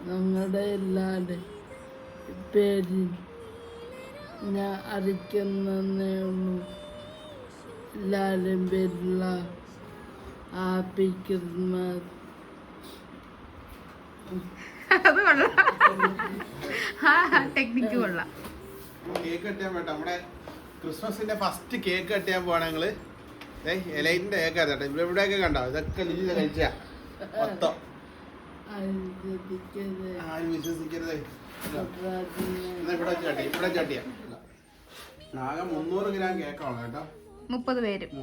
നമ്മുടെ എല്ലാവരുടെ പേരിൽ ഞാൻ അറിയിക്കുന്നേ ഉള്ളൂ. എല്ലാവരുടെയും പേരിലുള്ള ഹാപ്പി ക്രിസ്മസ്. അത് കൊള്ളാം, ടെക്നിക്ക് കൊള്ളാം. കേക്ക് കട്ടിയാൻ വേണ്ട, നമ്മുടെ ക്രിസ്മസിന്റെ ഫസ്റ്റ് കേക്ക് കട്ടിയാൻ പോവാണ് ഞങ്ങള്. എലൈറ്റിന്റെ കേക്കാ കേട്ടോ. ഇവിടെയൊക്കെ കണ്ടോ, ഇതൊക്കെ ലിജി കഴിച്ചാ മൊത്തം. ആരും വിശ്വസിക്കരുത്. ഇവിടെ ചട്ടിയാ. ആകെ 300 ഗ്രാം കേക്കാണ് കേട്ടോ. 30 പേരുണ്ട്.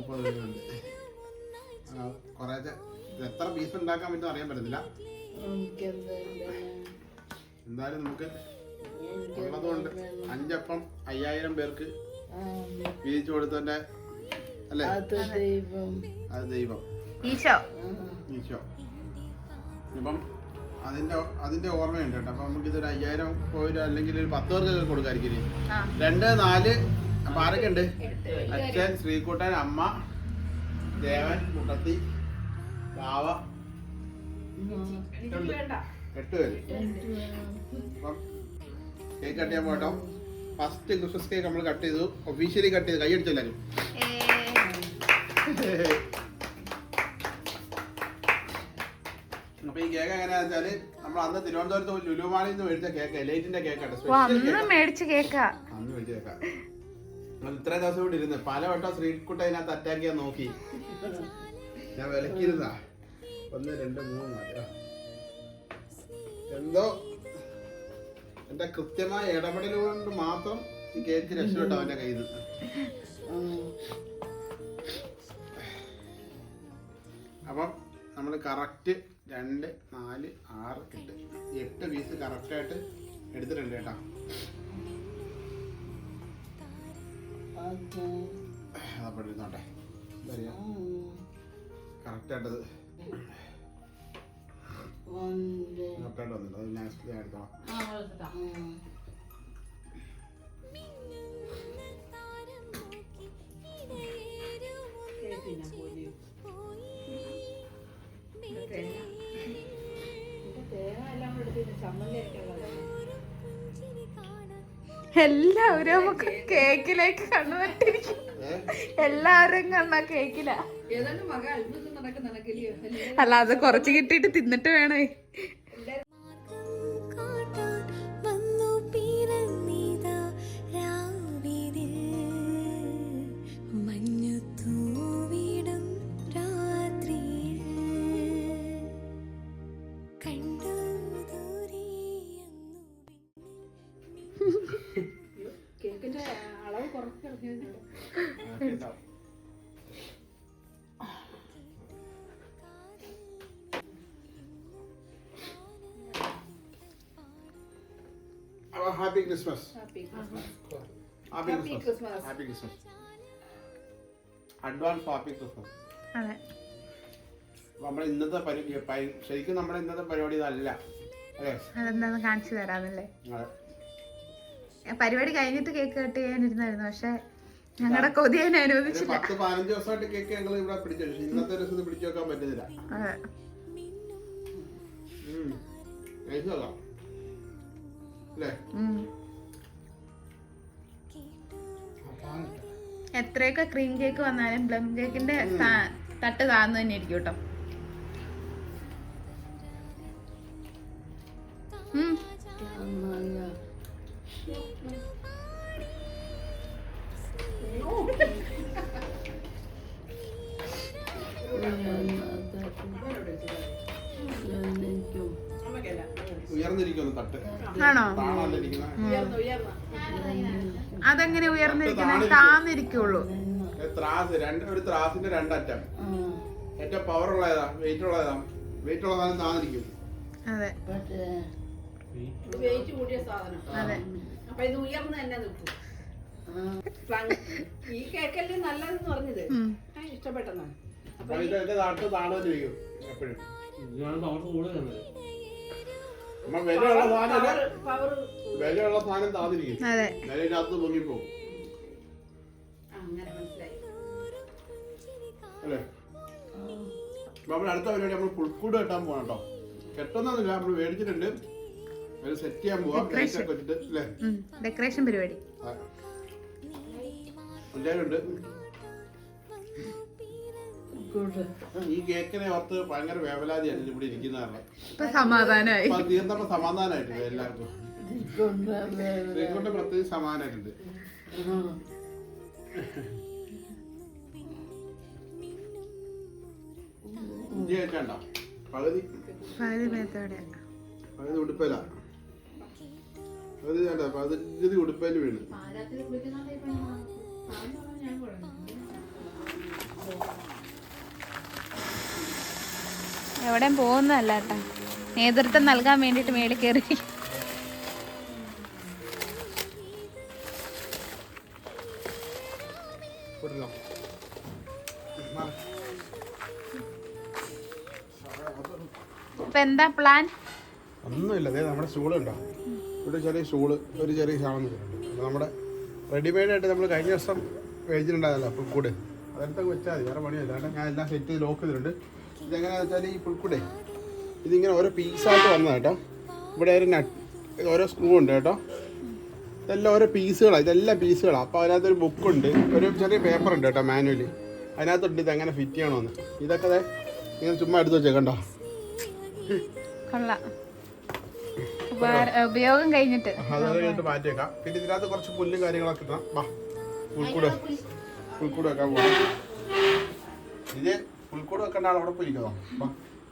കുറേശ്ശെ എത്ര പീസ് ഉണ്ടാക്കാൻ പറ്റും അറിയാൻ പറ്റത്തില്ല. എന്തായാലും നമുക്ക് ഉള്ളതുകൊണ്ട് 5 അപ്പം 5000 പേർക്ക് വീതിച്ചു കൊടുത്തതിന്റെ അല്ലേ? അത് ദൈവം, ഈശോ. ഇപ്പം അതിന്റെ ഓർമ്മയുണ്ട് കേട്ടോ. അപ്പൊ നമുക്ക് ഇതൊരു 5000 പോയിട്ട് അല്ലെങ്കിൽ ഒരു 10 പേർക്കൊക്കെ കൊടുക്കാതിരിക്കും. 2, 4 അപ്പൊ ആരൊക്കെ ഉണ്ട്? അച്ഛൻ, ശ്രീകുട്ടൻ, അമ്മ, ദേവൻ, മുട്ടത്തി, ബാവ, 8 പേര്. അപ്പം കേക്ക് കട്ട് ചെയ്യാൻ പോട്ടോ. ഫസ്റ്റ് ക്രിസ്മസ് കേക്ക് നമ്മൾ കട്ട് ചെയ്തു, ഒഫീഷ്യലി കട്ട് ചെയ്തു. കൈയടിച്ചെല്ലാരും. അപ്പൊ ഈ കേക്ക് എങ്ങനെയാന്ന് വെച്ചാല് നമ്മൾ അന്ന് തിരുവനന്തപുരത്ത് ലുലുമാളിൽ നിന്ന് മേടിച്ച കേക്ക്, എലൈറ്റിന്റെ കേക്കാണ്. അന്ന് മേടിച്ച കേക്കാ. ഇത്രയും ദിവസം കൂടി ഇരുന്ന് പല വട്ടം ശ്രീകുട്ട അതിനകത്ത് അറ്റാക്ക് ചെയ്യാൻ നോക്കി. ഞാൻ വിലക്കിയിരുന്നാ 1, 2, 3 എന്തോ എന്റെ കൃത്യമായ ഇടപെടൽ കൊണ്ട് മാത്രം ഈ കേക്ക് രക്ഷപ്പെട്ടു അവന്റെ കയ്യിൽ നിന്ന്. അപ്പം നമ്മൾ കറക്റ്റ് 2, 4, 6, 8 പീസ് കറക്റ്റായിട്ട് എടുത്തിട്ടുണ്ട് കേട്ടോ. അതപ്പെടുന്നോട്ടെ കറക്റ്റായിട്ടത് കറക്റ്റായിട്ട് വന്നില്ല. അത് നെക്സ്റ്റ് ഞാൻ എടുത്തോളാം. എല്ലാവരും നമുക്ക് കേക്കിലേക്ക് കണ്ണുപറ്റിരിക്കും. എല്ലാവരും കണ്ണ കേക്കില. അല്ല, അത് കുറച്ച് കിട്ടിയിട്ട് തിന്നിട്ട് വേണേ. കേക്കിന്റെ അളവ് കുറച്ച് happy Christmas. Happy Christmas. Happy Christmas. Advance happy Christmas. അതെ, നമ്മുടെ ഇന്നത്തെ ശരിക്കും നമ്മുടെ ഇന്നത്തെ പരിപാടി ഇതല്ല അല്ലേ? അതെന്താന്ന് കാണിച്ചു തരാമല്ലേ? അതെ, പരിപാടി കഴിഞ്ഞിട്ട് കേക്ക് കട്ട് ചെയ്യാനിരുന്നായിരുന്നു, പക്ഷെ ഞങ്ങളുടെ കൊതിയെ അനുവദിച്ചില്ല. 10-15 ദിവസമായിട്ട് കേക്ക് ഞങ്ങൾ ഇവിടെ പിടിച്ചു. ഇന്നത്തെ ദിവസം പിടിച്ചു വെക്കാൻ പറ്റുന്നില്ല. എത്രയൊക്കെ ക്രീം കേക്ക് വന്നാലും പ്ലം കേക്കിന്റെ തട്ട് താന്നു തന്നെ ഇരിക്കും കേട്ടോ. ഉയർന്നിരിക്കുന്നു തട്ട്. ആണോ? അതെങ്ങനെ ഉയർന്നിരിക്കുന്നത്? താന്നിരിക്കുള്ളൂ. ഒരു ത്രാസിന്റെ 2 അറ്റം. ഏറ്റവും പവർ ഉള്ളതാ, വെയിറ്റ് ഉള്ളതാ. വെയിറ്റ് ഉള്ള സാധനം താന്നിരിക്കും. അതെ, വെയിറ്റ് കൂടിയ സാധനം. അതെ. അപ്പൊ ഇത് ഉയർന്ന് തന്നെ നിൽക്കും. ഈ കേക്കല്ലേ നല്ലതെന്ന് പറഞ്ഞത് ഇഷ്ടപ്പെട്ടെന്നാ. അപ്പൊ ഇത് എന്റെ നാട്ടിൽ താണോന്നിരിക്കും എപ്പോഴും. അമ്മ വിലയുള്ള സാധനം പവർ വിലയുള്ള സാധനം താന്നിരിക്കും. അതെ വിലയിനകത്ത് പൊങ്ങിപ്പോവും അങ്ങനെ മനസ്സിലായി. അല്ലേ? അപ്പൊ നമ്മൾ അടുത്ത പരിപാടി നമ്മൾ പുൽക്കൂട് കെട്ടാൻ പോകണം കേട്ടോ. കെട്ടുന്നൊന്നുമില്ല, നമ്മൾ മേടിച്ചിട്ടുണ്ട്. ഒരു സെറ്റ് ചെയ്യാൻ പോവാം വെച്ചിട്ട് അല്ലേ? ഡെക്കറേഷൻ പരിപാടി എല്ലാവരും ഉണ്ട്. ഈ കേക്കിനെ ഓർത്ത് ഭയങ്കര വേവലാതിയാണ് ഇവിടെ ഇരിക്കുന്ന കാരണം. ഇപ്പൊ സമാധാനമായി. അപ്പൊ തീർന്നപ്പോ സമാധാനമായിട്ടുണ്ട് എല്ലാവർക്കും. ശ്രീകുട്ടൻ പ്രത്യേകിച്ച് സമാധാനമായിട്ടുണ്ട്. ഇഞ്ചി കഴിക്കണ്ട, പകുതി ഉടുപ്പല, പകുതി വേണ്ട, പകുതി ഉടുപ്പല് വീണ്. എവിടെയും പോകുന്നതല്ല കേട്ടാ, നേതൃത്വം നൽകാൻ വേണ്ടിട്ട് മേളിൽ കയറി. ഇപ്പൊ എന്താ പ്ലാൻ? ഒന്നുമില്ല, അതെ നമ്മുടെ സ്റ്റൂള് ഉണ്ടോ, ഇവിടെ ചെറിയ സ്റ്റൂള്, ഒരു ചെറിയ സാധനം വെച്ചിട്ടുണ്ട്. അപ്പോൾ നമ്മുടെ റെഡിമെയ്ഡ് ആയിട്ട് നമ്മൾ കഴിഞ്ഞ ദിവസം മേടിച്ചിട്ടുണ്ടായല്ലോ പുൽക്കൂട്, അതെടുത്തൊക്കെ വെച്ചാൽ മതി, വേറെ പണിയല്ല. കാരണം ഞാൻ എല്ലാം സെറ്റ് ചെയ്ത് ലോക്ക് ചെയ്തിട്ടുണ്ട്. ഇതെങ്ങനെയാണെന്ന് വെച്ചാൽ ഈ പുൽക്കൂടേ ഇതിങ്ങനെ ഓരോ പീസായിട്ട് വന്നതാണ് കേട്ടോ. ഇവിടെ ഒരു ഓരോ സ്ക്രൂ ഉണ്ട് കേട്ടോ. ഇതെല്ലാം ഓരോ പീസുകളാണ്, ഇതെല്ലാം പീസുകളാണ്. അപ്പോൾ അതിനകത്തൊരു ബുക്കുണ്ട്, ഒരു ചെറിയ പേപ്പർ ഉണ്ട് കേട്ടോ മാനുവലി, അതിനകത്തുണ്ട് ഇതെങ്ങനെ ഫിറ്റ് ചെയ്യണമെന്ന്. ഇതൊക്കെ ഇങ്ങനെ ചുമ്മാ എടുത്ത് വെച്ചേക്കണ്ടോ. ഉപയോഗം കഴിഞ്ഞിട്ട് അത് മാറ്റി വെക്കാം. പിന്നെ ഇതിനകത്ത് കുറച്ച് പുല്ലും കാര്യങ്ങളൊക്കെ ഇട്ടാ വാ പുൽക്കൂട് വെക്കാൻ പോകാം. ഇത് പുൽക്കൂട് വെക്കേണ്ട ആൾ അവിടെ പോയിരിക്കുന്നോ?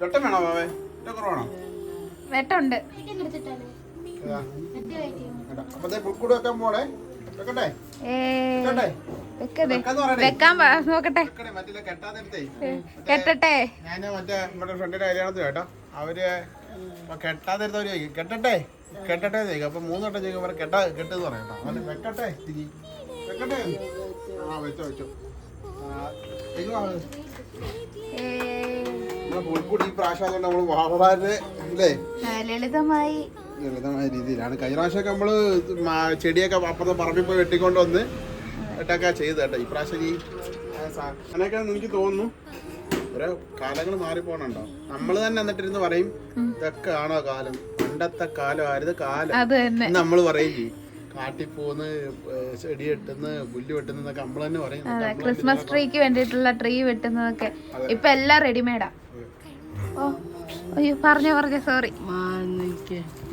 വെട്ടം വേണോ ബാവേ? വെട്ടം കുറവാണോ? വെട്ടുണ്ട്. അപ്പൊ പുൽക്കൂട് വെക്കാൻ പോണേ, വെക്കട്ടെ വെക്കാൻ നോക്കട്ടെ, കെട്ടട്ടെ. ഞാൻ മറ്റേ നമ്മുടെ ഫ്രണ്ടിന്റെ കല്യാണത്തിന് കേട്ടോ, അവര് കെട്ടാതിരുന്നവര് ചോദിക്കും കെട്ടട്ടെ കെട്ടട്ടെ ചോദിക്കും. അപ്പൊ 3 വട്ടം ചോദിക്കും കെട്ടെന്ന് പറയട്ടോ. അവര് വെക്കട്ടെ വെക്കട്ടെ. ആ വെച്ചോ വെച്ചോ. പുൽക്കൂടി ഈ പ്രാവശ്യം അതുകൊണ്ട് നമ്മള് വളരെ അല്ലേ ലളിതമായ രീതിയിലാണ്. കഴിഞ്ഞ പ്രാവശ്യമൊക്കെ നമ്മള് ചെടിയൊക്കെ അപ്പുറത്തെ പറമ്പിൽ പോയി വെട്ടിക്കൊണ്ട് വന്ന് ഇട്ടൊക്കെ ചെയ്ത് കേട്ടോ. ഈ പ്രാവശ്യം ഈ അങ്ങനെയൊക്കെയാണെന്ന് എനിക്ക് തോന്നുന്നു. ഓരോ കാലങ്ങൾ മാറിപ്പോണുണ്ടോ. നമ്മള് തന്നെ എന്നിട്ടിരുന്ന് പറയും ഇതൊക്കെ ആണോ കാലം, പണ്ടത്തെ കാലമായിരുന്നു കാലം നമ്മൾ പറയും ചെയ്യും. കാട്ടിപ്പോന്ന് ചെടി വെട്ടുന്ന പുല്ല് വെട്ടുന്നതൊക്കെ നമ്മൾ തന്നെ പറയും. ക്രിസ്മസ് ട്രീക്ക് വേണ്ടിയിട്ടുള്ള ട്രീ വെട്ടുന്നതൊക്കെ ഇപ്പൊ എല്ലാം റെഡിമെയ്ഡാ. ഓ അയ്യോ പറഞ്ഞോ സോറി,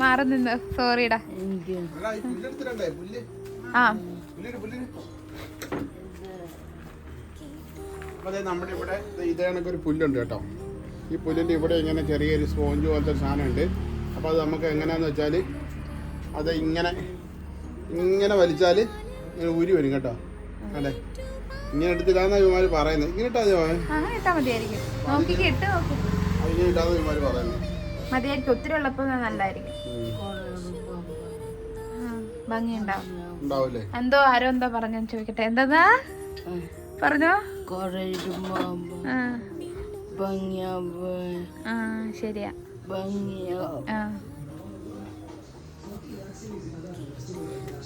മാറി നിന്ന് സോറിടാ. ആ അതെ, നമ്മുടെ ഇവിടെ ഇത് കണക്കൊരു പുല്ലുണ്ട് കേട്ടോ. ഈ പുല്ലിൻ്റെ ഇവിടെ ഇങ്ങനെ ചെറിയൊരു സ്പോഞ്ച് പോലത്തെ ഒരു സാധനം ഉണ്ട്. അപ്പോൾ അത് നമുക്ക് എങ്ങനെയാണെന്ന് വെച്ചാൽ അത് ഇങ്ങനെ വലിച്ചാൽ ഇങ്ങനെ ഊരി വരും കേട്ടോ. അല്ലേ, ഇങ്ങനെ എടുത്തിട്ടാന്ന് ഇവന്മാർ പറയുന്നത്. ഇങ്ങനെ ഇട്ടാൽ മതിയായിരിക്കും, ഇങ്ങനെ ഇട്ടാന്ന് ഇവന്മാർ പറയുന്നത് മതിയായിരിക്കും. ഒത്തിരി ഉള്ളപ്പോ നല്ലായിരിക്കും, ഭംഗിയുണ്ടാവും. എന്തോ ആരോ എന്തോ പറഞ്ഞു ചോദിക്കട്ടെ, എന്താ പറഞ്ഞോ? ശരിയാ.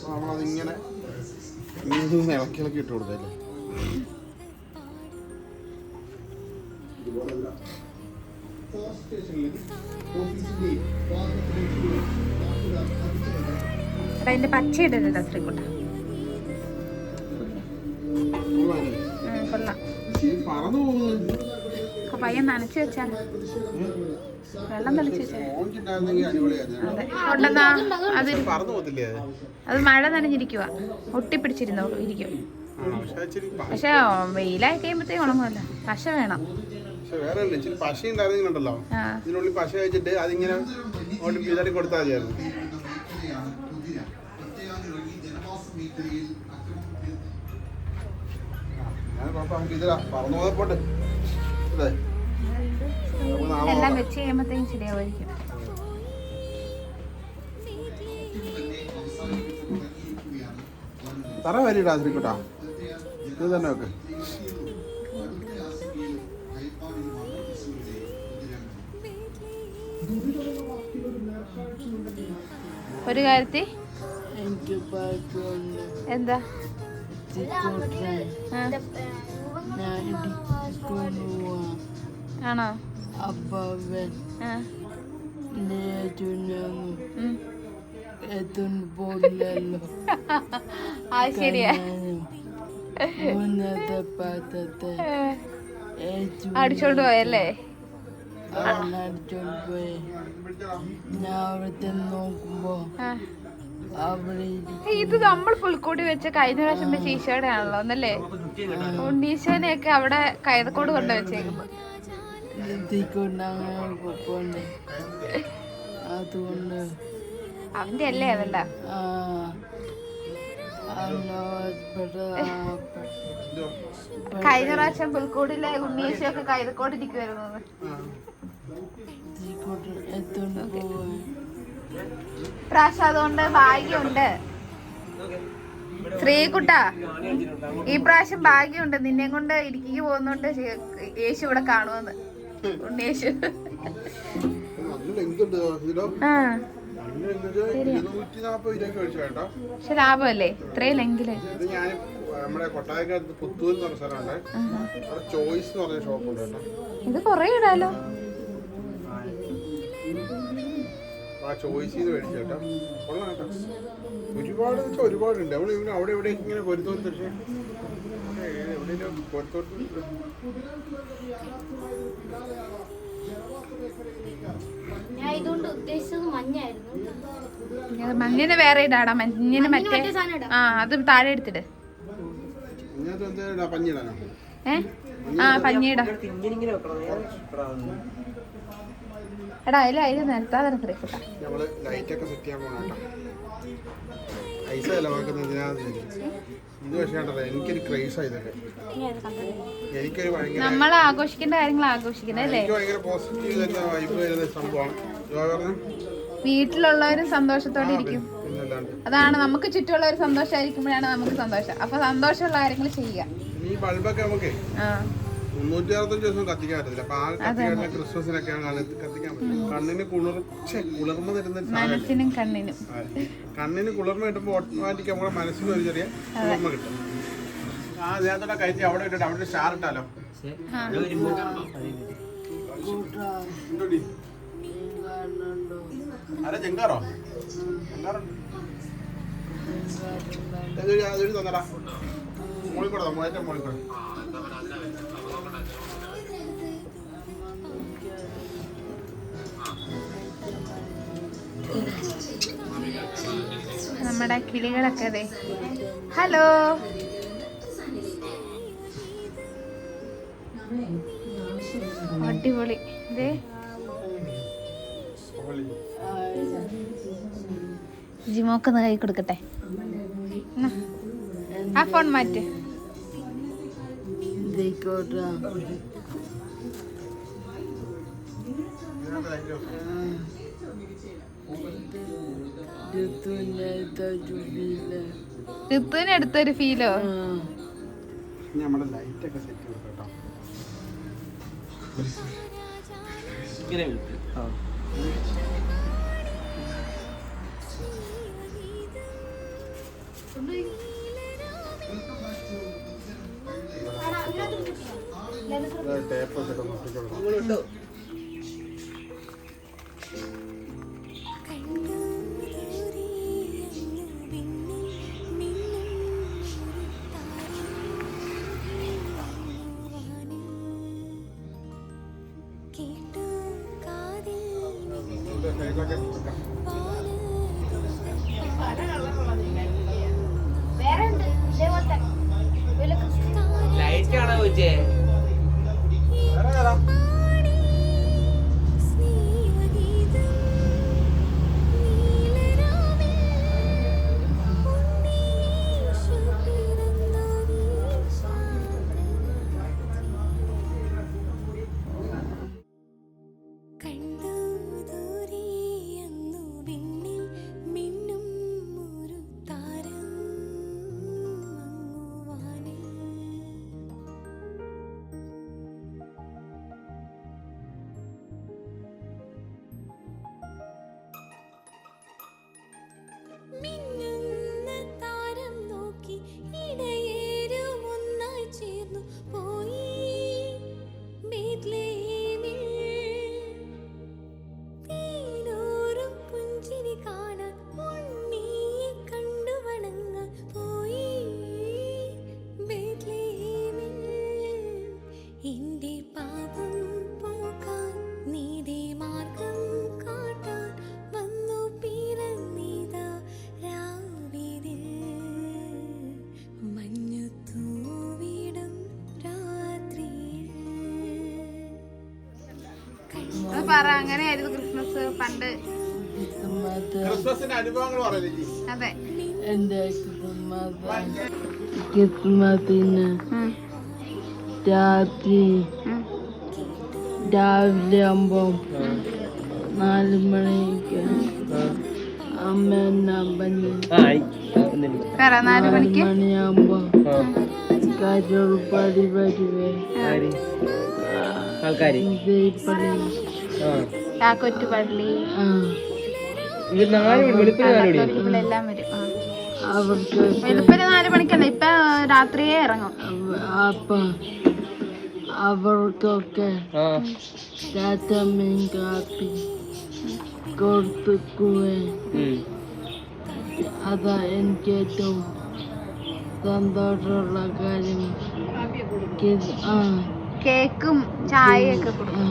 നമ്മളതിങ്ങനെ ഇളക്കി ഇളക്കി ഇട്ട് കൊടുത്തല്ലേ. അതിന്റെ പച്ച ഇടരുത് ശ്രീകുട്ട, കൊള്ളാം. പയ്യൻ നനച്ചു വെച്ചാൽ വെള്ളം തളിച്ചു വെച്ചാൽ അത് മഴ നനഞ്ഞിരിക്കുക, ഒട്ടിപ്പിടിച്ചിരുന്നോളൂ ഇരിക്കും. പക്ഷെ വെയിലായി കഴിയുമ്പോഴത്തേക്ക് ഉണങ്ങുമല്ലോ. പശ വേണം. വേറെ ഇച്ചിരി പശ ഉണ്ടായിരുന്നുണ്ടല്ലോ, ഇതിനുള്ളിൽ പശ വെച്ചിട്ട് അതിങ്ങനെ ഇതാക്കി കൊടുത്താൽ മതിയായിരുന്നു. എല്ലാം വെച്ച് കഴിയുമ്പോഴത്തേക്കും ശരിയാവുമായിരിക്കും. തറ വരിടാ ശ്രീക്കുട്ടാ, ഇത് തന്നെ വെക്ക്. ഒരു കാര്യത്തിൽ എനിക്ക് പാട്ടുണ്ട്. എന്താ ഞാൻ ഇടിക്കൊണ്ടു പോവാം. ആണോ? അപ്പവൻ ലേറ്റുനൊന്നും എത്തുന്നു പോലല്ലോ. ആ ശരിയാ. ഉന്നത പാത്രത്തെ അടിച്ചോണ്ട് പോയല്ലേ? അടിച്ചോണ്ട് പോയി. ഞാൻ അവിടെ നോക്കുമ്പോ അവിടെ ഇത് നമ്മൾ പുൽക്കൂടി വെച്ച കഴിഞ്ഞ പ്രാവശ്യം വെച്ച ഈശോയുടെ ആണല്ലോ ഒന്നല്ലേ? ഉണ്ണീശോനെയൊക്കെ അവിടെ കൈതക്കോട് കൊണ്ട് വെച്ചേക്കുന്നു. പോണ്ടേ, അതുകൊണ്ട് അവന്റെ അല്ലേ അതല്ല. കഴിഞ്ഞ പ്രാവശ്യം പുൽക്കൂടിലെ ഉണ്ണീശൊക്കെ കൈതക്കോട് ഇരിക്കുവായിരുന്നു. എത്തോണ്ട് പോവാൻ പ്രാവശ്യം അതുകൊണ്ട് ഭാഗ്യമുണ്ട് ശ്രീകുട്ട. ഈ പ്രാവശ്യം ഭാഗ്യമുണ്ട്, നിന്നെ കൊണ്ട് ഇടുക്കിക്ക് പോകുന്നോണ്ട് യേശു ഇവിടെ കാണുമെന്ന്. ഉണ്ണീശു പക്ഷെ ലാഭമല്ലേ ഇത്രയും ലെങ്കില്. ഇത് കൊറേ ഇടാലോ. ഒരുപാടുണ്ട്. അവിടെ ഇവിടെ ഇങ്ങനെ പൊരുത്തോട്ട് ഞാൻ ഇതുകൊണ്ട് ഉദ്ദേശിച്ചത് മഞ്ഞായിരുന്നു. മഞ്ഞിന് വേറെ ഇടാടാ. മഞ്ഞിന് മറ്റേ അത് താഴെ എടുത്തിട്ട് പഞ്ഞിടാ. എടാ അതിൽ നിരത്താതെ ശ്രീക്കുട്ട. നമ്മൾ ആഘോഷിക്കേണ്ട കാര്യങ്ങൾ ആഘോഷിക്കണം അല്ലേ? വീട്ടിലുള്ളവരും സന്തോഷത്തോടെ ഇരിക്കും. അതാണ് നമുക്ക് ചുറ്റുമുള്ളവർ സന്തോഷമായിരിക്കുമ്പോഴാണ് നമുക്ക് സന്തോഷം. അപ്പൊ സന്തോഷമുള്ള കാര്യങ്ങൾ ചെയ്യുക. ഈ ബൾബൊക്കെ നമുക്ക് 365 ദിവസം കത്തിക്കാൻ പറ്റത്തില്ല. അപ്പൊ ആ കത്തിക്കാൻ ക്രിസ്മസിനൊക്കെയാണ് കത്തിക്കാൻ പറ്റും. കണ്ണിന് കുളിർമ തരുന്ന, മനസ്സിനും കണ്ണിനും. കണ്ണിന് കുളിർമ കിട്ടുമ്പോൾ ഓട്ടോമാറ്റിക് നമ്മുടെ മനസ്സിന് ഒരു ചെറിയ കുളിർമ കിട്ടും. ആ ദേഹത്തോടെ കയറ്റി അവിടെ ഇട്ടിട്ട് അവിടെ സ്റ്റാർ ഇട്ടാലോ? അരെ ചെങ്കാറോ? അതൊരു തന്നടാ. മോളിക്കൂടെ ഏറ്റവും മോളിക്കൂടെ. നമ്മുടെ കിളികളൊക്കെ അതെ. ഹലോ, അടിപൊളി. ഇതേ ജിമോക്കൊന്ന് കൈ കൊടുക്കട്ടെ. ആ ഫോൺ മാറ്റ്. ഋത്തുവിന് എടുത്തൊരു ഫീലോ? നമ്മുടെ ലൈറ്റ് ഒക്കെ സെറ്റ് ചെയ്തിട്ടോ. ടേപ്പ് ഒക്കെ ഒട്ടിച്ചോളൂ. ലൈറ്റ് കാണാൻ വെച്ചേ പറ, അങ്ങനെയായിരുന്നു ക്രിസ്മസ് പണ്ട്. ക്രിസ്മസിന്റെ അനുഭവങ്ങൾ പറയില്ലേ? അതെ, എന്റെ ക്രിസ്മസിന് രാവിലെ ആകുമ്പോ 4 മണിക്ക് അമ്മ പറ. 4 മണിക്ക് മണിയാകുമ്പോ കരോൾപ്പടി വരുവേ. കൊറ്റുപള്ളി എല്ലാം വരും. അവർക്ക് വെളുപ്പിന് 4 മണിക്കല്ല, ഇപ്പൊ രാത്രിയേ ഇറങ്ങും. അപ്പൊ അവർക്കൊക്കെ കാറ്റമ്മയും കാപ്പി കൊടുത്തുക്കുവേ. അതാ എനിക്ക് ഏറ്റവും സന്തോഷമുള്ള കാര്യം. കേക്കും ചായയൊക്കെ കൊടുക്കും.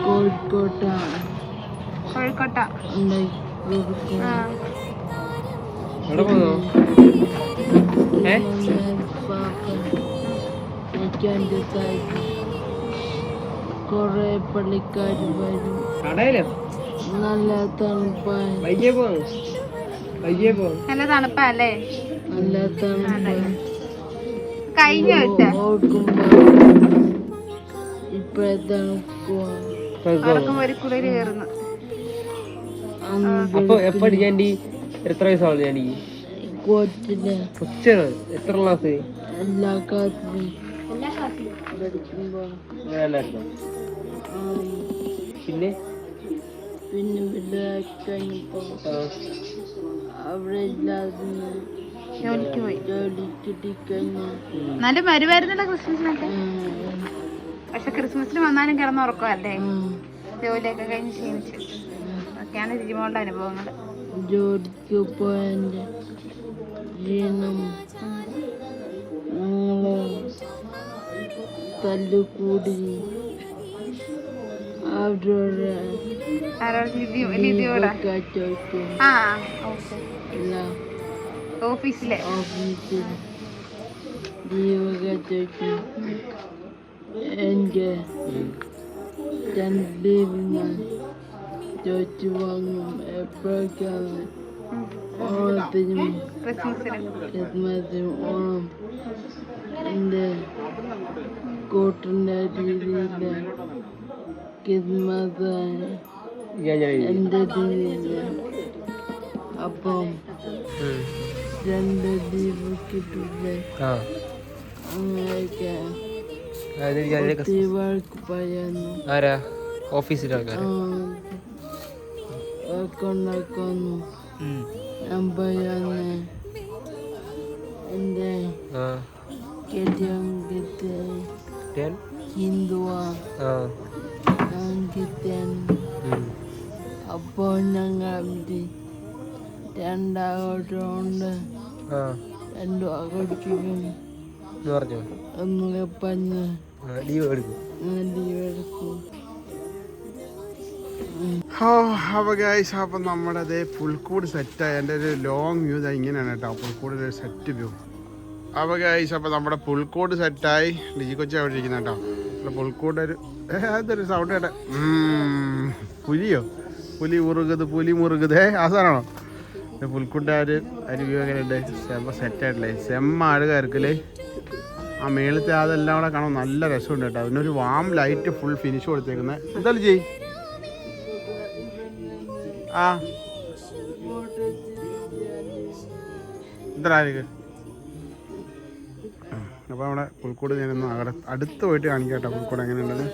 കോഴിക്കോട്ടാണ് കോഴിക്കോട്ട ഉണ്ടാക്കി കൊടുക്കും. കൊറേ പള്ളിക്കാർ വരും. നല്ല തണുപ്പായി. നല്ല തണുപ്പല്ലേ? നല്ല തണുപ്പായി. കഴിഞ്ഞ ഓർക്കുമ്പോ ഇപ്പഴേ തണുപ്പുവാ. ഒരു കുളിര് കയറുന്നു. അപ്പൊ എപ്പടി ചേണ്ടി എത്ര വയസ്സാവുന്നു? ചേണ്ടി കൊച്ചാണ്. എത്ര ക്ലാസ്? എല്ലാ ക്ലാസ്സിലും പഠിക്കുമ്പോ. പിന്നെ പിന്നെ കഴിഞ്ഞപ്പോ അവിടെ ഇല്ലാതെ ജോലിക്ക് പോയി. ജോലി കിട്ടിക്കഴിഞ്ഞ എന്നാലും വരുമായിരുന്നല്ലോ ക്രിസ്മസിനൊക്കെ. പക്ഷെ ക്രിസ്മസിന് വന്നാലും കിടന്നുറക്കല്ലേ, ജോലിയൊക്കെ കഴിഞ്ഞ് ക്ഷീണിച്ച്. ഒക്കെയാണ് ജിജിമോളുടെ അനുഭവങ്ങൾ. ജോലിക്ക് പോയതിന്റെ ക്ഷീണം ഞങ്ങള് തല്ലുകൂടി അവരോട് ചോദിച്ചു. ഓഫീസിലെ ഓഫീസിൽ ലീവൊക്കെ ചോദിച്ചു. എനിക്ക് 2 ലീവിന് ചോദിച്ചു വാങ്ങും. എപ്പോഴൊക്കെയാണ് ഓണത്തിനും ക്രിസ്മസിനും ഓണം എൻ്റെ കൂട്ടിൻ്റെ രീതിയിൽ ക്രിസ്മസ് എൻ്റെ രീതിയിൽ. അപ്പം 2 ലീവ് കിട്ടില്ലേ. അങ്ങനെയൊക്കെ വഴക്ക് പറയാന്നു. ഓഫീസിലെ ആൾക്കാർ കൊണ്ടാക്കുന്നു. ഞാൻ പറയാന്ന് എൻ്റെ കെട്ടിയ ഹിന്ദുവാ. ഞാൻ കിട്ടാൻ. അപ്പോൾ ഞങ്ങൾ 2 ആഘോഷമുണ്ട്. 2 ആഘോഷിക്കും എന്നൊക്കെ പറഞ്ഞ് ലീവ് എടുക്കും. അപ്പോൾ ഗൈസ്, അപ്പം നമ്മുടെ അതേ പുൽക്കൂട് സെറ്റായി. എൻ്റെ ഒരു ലോങ് വ്യൂ ഇങ്ങനെയാണ് കേട്ടോ, പുൽക്കൂടിൻ്റെ സെറ്റ് വ്യൂ. അപ്പോൾ ഗൈസ്, അപ്പോൾ നമ്മുടെ പുൽക്കൂട് സെറ്റായി. ലിജി കൊച്ചി അവിടെ ഇരിക്കുന്ന കേട്ടോ. പുൽക്കൂട് അതൊരു സൗണ്ട് കേട്ടെ. പുലിയോ? പുലി മുറുകുത് ആ സാധനമാണോ? പുൽക്കൂട്ടിൻ്റെ ഒരു വ്യൂ എങ്ങനെയുണ്ട്? സെറ്റായിട്ടില്ലേ? സെമ്മാണ് കയറക്കല്. ആ മേളത്തെ അതെല്ലാം കൂടെ കാണാൻ നല്ല രസമുണ്ട് കേട്ടോ. അതിനൊരു വാം ലൈറ്റ് ഫുൾ ഫിനിഷ് കൊടുത്തേക്കുന്നത്. എന്തായാലും ചെയ് എന്തായാലും. അപ്പോൾ നമ്മുടെ പുൽക്കൂട് ഞാനൊന്ന് അടുത്ത് പോയിട്ട് കാണിക്കാം കേട്ടോ, പുൽക്കൂട് എങ്ങനെയുണ്ടെന്ന്.